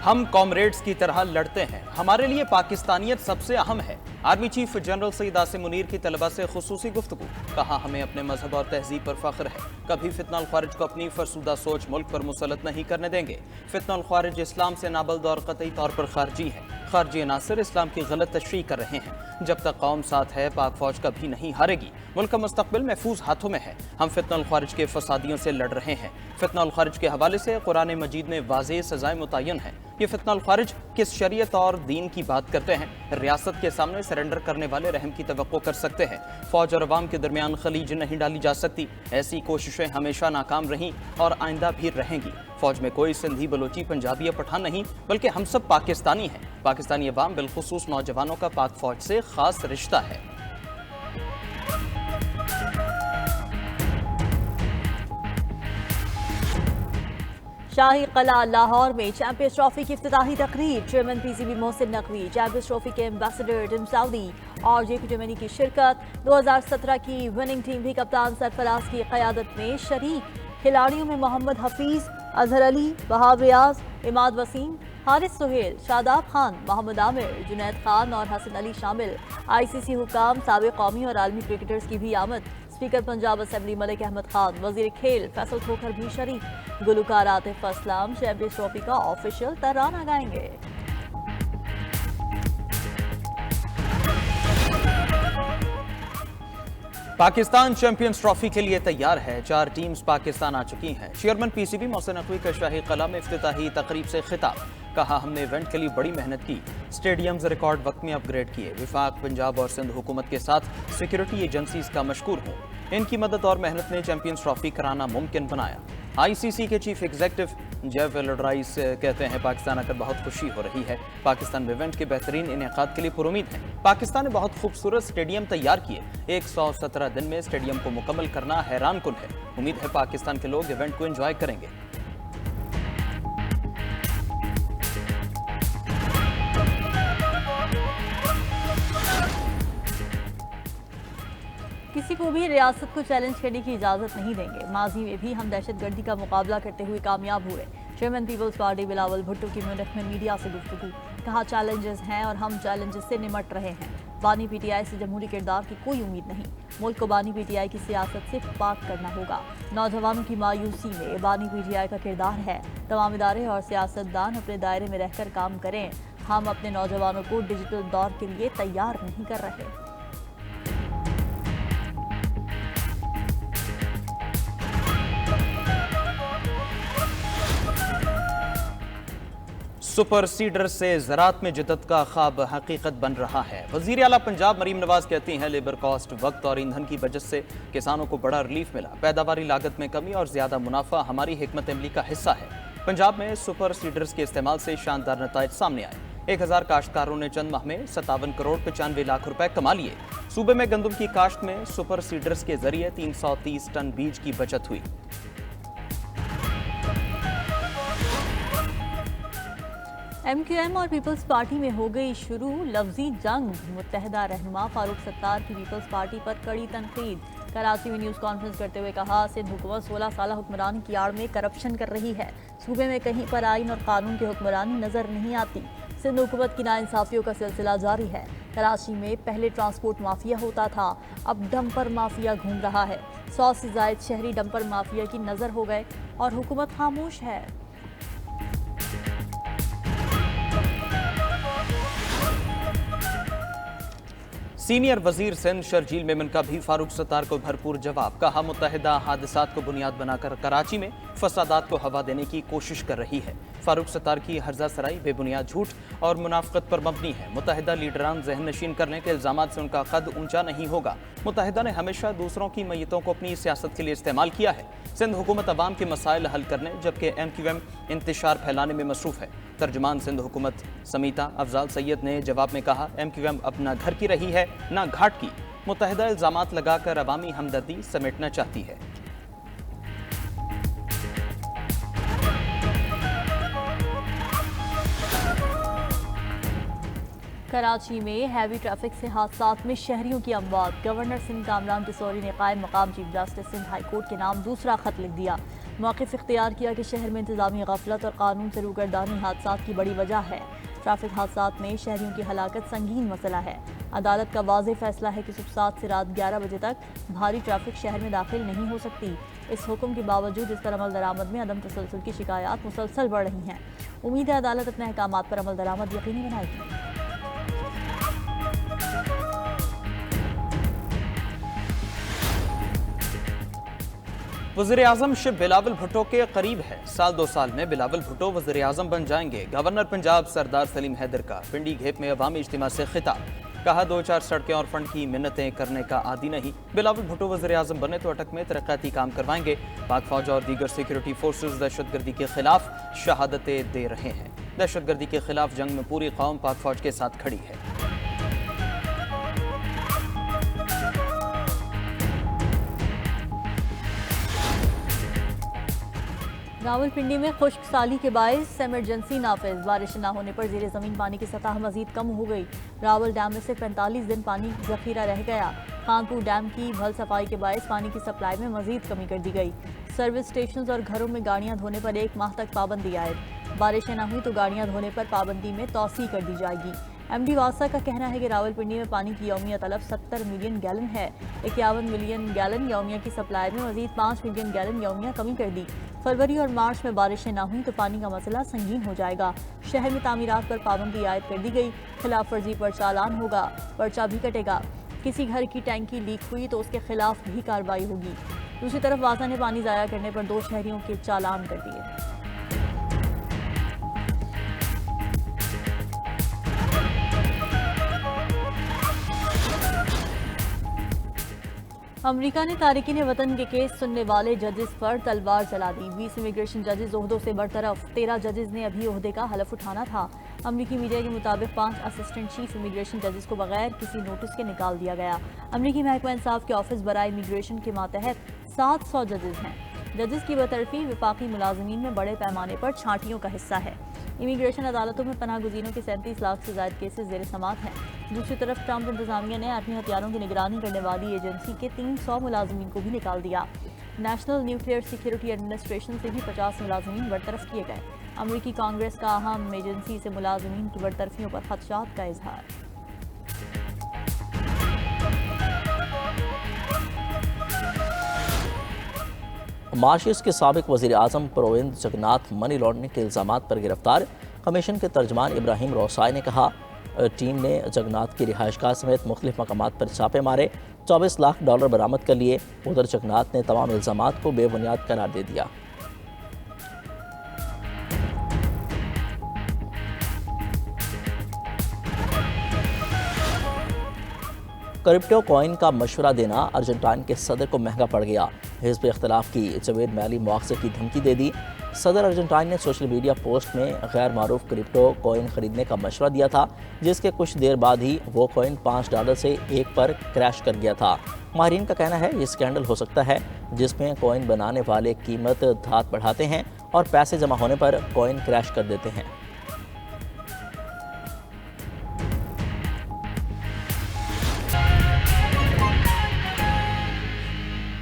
ہم کامریڈز کی طرح لڑتے ہیں، ہمارے لیے پاکستانیت سب سے اہم ہے۔ Army chief general Syed Asim Munir کی طلبہ سے خصوصی گفتگو، کہا ہمیں اپنے مذہب اور تہذیب پر فخر ہے، کبھی فتنہ الخوارج کو اپنی فرسودہ سوچ ملک پر مسلط نہیں کرنے دیں گے۔ فتنہ الخوارج اسلام سے نابلد اور قطعی طور پر خارجی ہے، خارجی عناصر اسلام کی غلط تشریح کر رہے ہیں۔ جب تک قوم ساتھ ہے، پاک فوج کبھی نہیں ہارے گی، ملک کا مستقبل محفوظ ہاتھوں میں ہے۔ ہم فتنہ الخوارج کے فسادیوں سے لڑ رہے ہیں۔ فتنہ الخوارج کے حوالے سے قرآن مجید میں واضح سزائیں متعین ہیں۔ یہ فتنہ الخوارج کس شریعت اور دین کی بات کرتے ہیں؟ ریاست کے سامنے سرنڈر کرنے والے رحم کی توقع کر سکتے ہیں؟ فوج اور عوام کے درمیان خلیج نہیں ڈالی جا سکتی۔ ایسی کوششیں ہمیشہ ناکام رہیں اور آئندہ بھی رہیں گی۔ فوج میں کوئی سندھی، بلوچی، پنجابی یا پٹھان نہیں، بلکہ ہم سب پاکستانی ہیں۔ پاکستانی عوام بالخصوص نوجوانوں کا پاک فوج سے خاص رشتہ ہے۔ شاہی قلعہ لاہور میں چیمپئنز ٹرافی کی افتتاحی تقریب، chairman P C B Mohsin Naqvi, champions trophy کے ایمبیسڈر ٹیم سعودی اور جے پی ٹیمنی کی شرکت۔ 2017 کی وننگ ٹیم بھی کپتان سرفراز کی قیادت میں شریک۔ کھلاڑیوں میں محمد حفیظ، اظہر علی، وہاب ریاض، اماد وسیم، حارث سہیل، شاداب خان، محمد عامر، جنید خان اور حسن علی شامل۔ آئی سی سی حکام، سابق قومی اور عالمی کرکٹرز کی بھی آمد۔ اسپیکر پنجاب اسمبلی ملک احمد خان، وزیر کھیل فیصل کھوکھر بھی شریک۔ گلوکار عاطف اسلم چیمپئنز ٹرافی کا آفیشیل ترانہ گائیں گے۔ پاکستان چیمپئنز ٹرافی کے لیے تیار ہے، 4 ٹیمز پاکستان آ چکی ہیں۔ Chairman P C B Mohsin Naqvi کا شاہی قلعہ میں افتتاحی تقریب سے خطاب، کہا ہم نے ایونٹ کے لیے بڑی محنت کی، سٹیڈیمز ریکارڈ وقت میں اپ گریڈ کیے۔ وفاق، پنجاب اور سندھ حکومت کے ساتھ سیکیورٹی ایجنسیز کا مشکور ہوں، ان کی مدد اور محنت نے چیمپئنز ٹرافی کرانا ممکن بنایا۔ آئی سی سی کے چیف ایگزیکٹو جیف ویلڈرائس کہتے ہیں پاکستان آ کر بہت خوشی ہو رہی ہے، پاکستان میں ایونٹ کے بہترین انعقاد کے لیے پرامید ہیں۔ پاکستان نے بہت خوبصورت سٹیڈیم تیار کیے، 117 دن میں سٹیڈیم کو مکمل کرنا حیران کن ہے۔ امید ہے پاکستان کے لوگ ایونٹ کو انجوائے کریں گے۔ کسی کو بھی ریاست کو چیلنج کرنے کی اجازت نہیں دیں گے۔ ماضی میں بھی ہم دہشت گردی کا مقابلہ کرتے ہوئے کامیاب ہوئے۔ Chairman Peoples Party Bilawal Bhutto کی میونخ میں میڈیا سے گفتگو، کہا چیلنجز ہیں اور ہم چیلنجز سے نمٹ رہے ہیں۔ بانی پی ٹی آئی سے جمہوری کردار کی کوئی امید نہیں، ملک کو بانی پی ٹی آئی کی سیاست سے پاک کرنا ہوگا۔ نوجوانوں کی مایوسی میں بانی پی ٹی آئی کا کردار ہے، تمام ادارے اور سیاستدان اپنے دائرے میں رہ کر کام کریں۔ ہم اپنے نوجوانوں کو ڈیجیٹل دور کے لیے تیار نہیں کر رہے۔ سپر سیڈر سے زراعت میں جدت کا خواب حقیقت بن رہا ہے۔ وزیر اعلیٰ پنجاب مریم نواز کہتی ہیں لیبر کاسٹ، وقت اور ایندھن کی بچت سے کسانوں کو بڑا ریلیف ملا، پیداواری لاگت میں کمی اور زیادہ منافع ہماری حکمت عملی کا حصہ ہے۔ پنجاب میں سپر سیڈرز کے استعمال سے شاندار نتائج سامنے آئے، 1000 کاشتکاروں نے چند ماہ میں 57 کروڑ 95 لاکھ روپے کما لیے۔ صوبے میں گندم کی کاشت میں سپر سیڈرز کے ذریعے 330 ٹن بیج کی بچت ہوئی۔ ایم کیو ایم اور پیپلز پارٹی میں ہو گئی شروع لفظی جنگ، متحدہ رہنما فاروق ستار کی پیپلز پارٹی پر کڑی تنقید۔ کراچی میں نیوز کانفرنس کرتے ہوئے کہا سندھ حکومت 16 سالہ حکمرانی کی آڑ میں کرپشن کر رہی ہے، صوبے میں کہیں پر آئین اور قانون کی حکمرانی نظر نہیں آتی، سندھ حکومت کی ناانصافیوں کا سلسلہ جاری ہے۔ کراچی میں پہلے ٹرانسپورٹ مافیا ہوتا تھا، اب ڈمپر مافیا گھوم رہا ہے، 100 سے زائد شہری ڈمپر مافیا کی نظر ہو گئے اور حکومت خاموش ہے۔ سینئر وزیر سندھ شرجیل میمن کا بھی فاروق ستار کو بھرپور جواب، کہا متحدہ حادثات کو بنیاد بنا کر کراچی میں فسادات کو ہوا دینے کی کوشش کر رہی ہے۔ فاروق ستار کی ہرزہ سرائی بے بنیاد جھوٹ اور منافقت پر مبنی ہے۔ متحدہ لیڈران ذہن نشین کرنے کے الزامات سے ان کا قد اونچا نہیں ہوگا۔ متحدہ نے ہمیشہ دوسروں کی میتوں کو اپنی سیاست کے لیے استعمال کیا ہے۔ سندھ حکومت عوام کے مسائل حل کرنے جبکہ ایم کیو ایم انتشار پھیلانے میں مصروف ہے۔ ترجمان سندھ حکومت سمیتا افضال سید نے جواب میں کہا ایم کیو ایم اپنا گھر کی رہی ہے نہ گھاٹ کی، متحدہ الزامات لگا کر عوامی ہمدردی سمیٹنا چاہتی ہے۔ کراچی میں ہیوی ٹریفک سے حادثات میں شہریوں کی اموات، گورنر سندھ کامران ٹسوری نے قائم مقام chief justice Sindh high court کے نام دوسرا خط لکھ دیا۔ موقف اختیار کیا کہ شہر میں انتظامی غفلت اور قانون سے روگردانی حادثات کی بڑی وجہ ہے۔ ٹریفک حادثات میں شہریوں کی ہلاکت سنگین مسئلہ ہے۔ عدالت کا واضح فیصلہ ہے کہ صبح 7 سے رات 11 بجے تک بھاری ٹریفک شہر میں داخل نہیں ہو سکتی۔ اس حکم کے باوجود اس پر عمل درآمد میں عدم تسلسل کی شکایات مسلسل بڑھ رہی ہیں۔ امید ہے عدالت اپنے احکامات پر عمل درآمد یقینی بنائے گی۔ وزیر اعظم شیو بلاول بھٹو کے قریب ہے۔ سال 2 سال میں بلاول بھٹو وزیر اعظم بن جائیں گے۔ گورنر پنجاب سردار سلیم حیدر کا پنڈی گھیپ میں عوامی اجتماع سے خطاب۔ کہا 2-4 سڑکیں اور فنڈ کی منتیں کرنے کا عادی نہیں۔ بلاول بھٹو وزیر اعظم بنے تو اٹک میں ترقیاتی کام کروائیں گے۔ پاک فوج اور دیگر سیکیورٹی فورسز دہشت گردی کے خلاف شہادتیں دے رہے ہیں۔ دہشت گردی کے خلاف جنگ میں پوری قوم پاک فوج کے ساتھ کھڑی ہے۔ راولپنڈی میں خشک سالی کے باعث ایمرجنسی نافذ۔ بارش نہ ہونے پر زیر زمین پانی کی سطح مزید کم ہو گئی۔ راول ڈیم میں سے 45 دن پانی ذخیرہ رہ گیا۔ خانپور ڈیم کی بھل صفائی کے باعث پانی کی سپلائی میں مزید کمی کر دی گئی۔ سروس اسٹیشنز اور گھروں میں گاڑیاں دھونے پر 1 ماہ تک پابندی عائد۔ بارشیں نہ ہوئی تو گاڑیاں دھونے پر پابندی میں توسیع کر دی جائے گی۔ ایم ڈی واسا کا کہنا ہے کہ راولپنڈی میں پانی کی یومیہ طلب 70 ملین گیلن ہے۔ 51 ملین گیلن یومیہ کی سپلائی میں مزید 5 ملین گیلن یومیہ کمی کر دی۔ فروری اور مارچ میں بارشیں نہ ہوئیں تو پانی کا مسئلہ سنگین ہو جائے گا۔ شہر میں تعمیرات پر پابندی عائد کر دی گئی۔ خلاف ورزی پر چالان ہوگا، پرچہ بھی کٹے گا۔ کسی گھر کی ٹینکی لیک ہوئی تو اس کے خلاف بھی کارروائی ہوگی۔ دوسری طرف واسا نے پانی ضائع کرنے پر 2 شہریوں کے چالان کر دیے۔ امریکہ نے تارکین وطن کے کیس سننے والے ججز پر تلوار چلا دی۔ 20 امیگریشن ججز عہدوں سے برطرف۔ 13 ججز نے ابھی عہدے کا حلف اٹھانا تھا۔ امریکی میڈیا کے مطابق 5 اسسٹنٹ چیف امیگریشن ججز کو بغیر کسی نوٹس کے نکال دیا گیا۔ امریکی محکمہ انصاف کے آفس برائے امیگریشن کے ماتحت 700 ججز ہیں۔ ججز کی برطرفی وفاقی ملازمین میں بڑے پیمانے پر چھانٹیوں کا حصہ ہے۔ امیگریشن عدالتوں میں پناہ گزینوں کے 37 لاکھ سے زائد کیسز زیر سماعت ہیں۔ دوسری طرف ٹرمپ انتظامیہ نے ایٹمی ہتھیاروں کی نگرانی کرنے والی ایجنسی کے 300 ملازمین کو بھی نکال دیا۔ نیشنل نیوکلیئر سیکیورٹی ایڈمنسٹریشن سے بھی 50 ملازمین برطرف کیے گئے۔ امریکی کانگریس کا اہم ایجنسی سے ملازمین کی برطرفیوں پر خدشات کا اظہار۔ ماریشس کے سابق وزیر اعظم پرووند جگناتھ منی لانڈرنگ کے الزامات پر گرفتار۔ کمیشن کے ترجمان ابراہیم روسائے نے کہا ٹیم نے جگناتھ کی رہائش گاہ سمیت مختلف مقامات پر چھاپے مارے، 24 لاکھ ڈالر برآمد کر لیے۔ ادھر جگناتھ نے تمام الزامات کو بے بنیاد قرار دے دیا۔ کرپٹو کوئن کا مشورہ دینا ارجنٹائن کے صدر کو مہنگا پڑ گیا۔ حزب اختلاف کی جاوید میلی مواخذے کی دھمکی دے دی۔ صدر ارجنٹائن نے سوشل میڈیا پوسٹ میں غیر معروف کرپٹو کوئن خریدنے کا مشورہ دیا تھا، جس کے کچھ دیر بعد ہی وہ کوئن $5 سے 1 پر کریش کر گیا تھا۔ ماہرین کا کہنا ہے یہ اسکینڈل ہو سکتا ہے جس میں کوئن بنانے والے قیمت دھات بڑھاتے ہیں اور پیسے جمع ہونے پر کوئن کریش کر دیتے ہیں۔